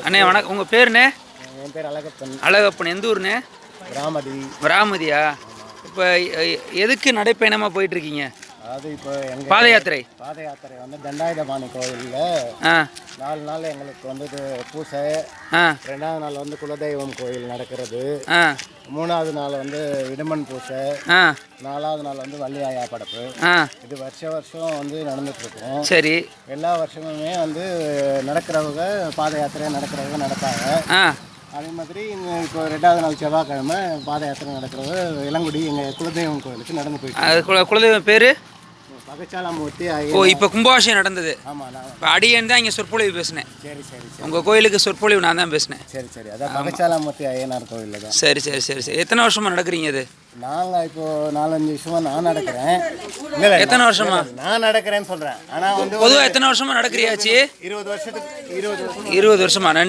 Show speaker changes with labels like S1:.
S1: அண்ணே வணக்கம். உங்கள் பேருண்ணே?
S2: என் பேர் அழகப்பன்.
S1: அழகப்பன். எந்த ஊருண்ணே?
S2: ராமதி.
S1: ராமதியா? இப்போ எதுக்கு நடைப்பயணமாக போயிட்டுருக்கீங்க?
S2: அதாவது இப்போ எங்கள்
S1: பாத யாத்திரை
S2: வந்து தண்டாயுதபாணி கோயிலில் 4 நாள் எங்களுக்கு வந்து பூசை, 2வது நாள் வந்து குலதெய்வம் கோயில் நடக்கிறது, 3வது நாள் வந்து இடுமன் பூசை, 4வது நாள் வந்து வள்ளியாயா படப்பு. இது வருஷம் வந்து நடந்துட்டுருக்கோம்.
S1: சரி.
S2: எல்லா வருஷமுமே வந்து நடக்கிறவங்க பாத யாத்திரை நடக்கிறவங்க நடப்பாங்க. அதே மாதிரி இப்போ 2வது நாள் செவ்வாய்க்கிழமை பாத யாத்திரை நடக்கிறது இளங்குடி எங்கள் குலதெய்வம் கோயிலுக்கு நடந்து போயிட்டு.
S1: குலதெய்வம் பேர்
S2: பகச்சாலமூர்த்தி.
S1: ஓ, இப்போ கும்பாபிஷேகம் நடந்தது.
S2: ஆமாம்,
S1: இப்போ அடியேன் தான் இங்கே சொற்பொழிவு பேசினேன்.
S2: சரி சரி சரி.
S1: உங்கள் கோயிலுக்கு சொற்பொழிவு நான் தான் பேசினேன்.
S2: சரி சரி. அதான் பகச்சாலமூர்த்தி ஐயனார் கோயிலில் தான்.
S1: சரி சரி சரி சரி. எத்தனை வருஷமாக நடக்கிறீங்க இது?
S2: நாங்கள் இப்போது 4-5 வருஷமாக நான் நடக்கிறேன். இல்லை,
S1: எத்தனை வருஷமா
S2: நான் நடக்கிறேன்னு சொல்கிறேன். ஆனால் வந்து
S1: பொதுவாக எத்தனை வருஷமாக நடக்கிறியாச்சு?
S2: 20 வருஷத்துக்கு 20 வருஷம்.
S1: 20 வருஷமா? நன்றி.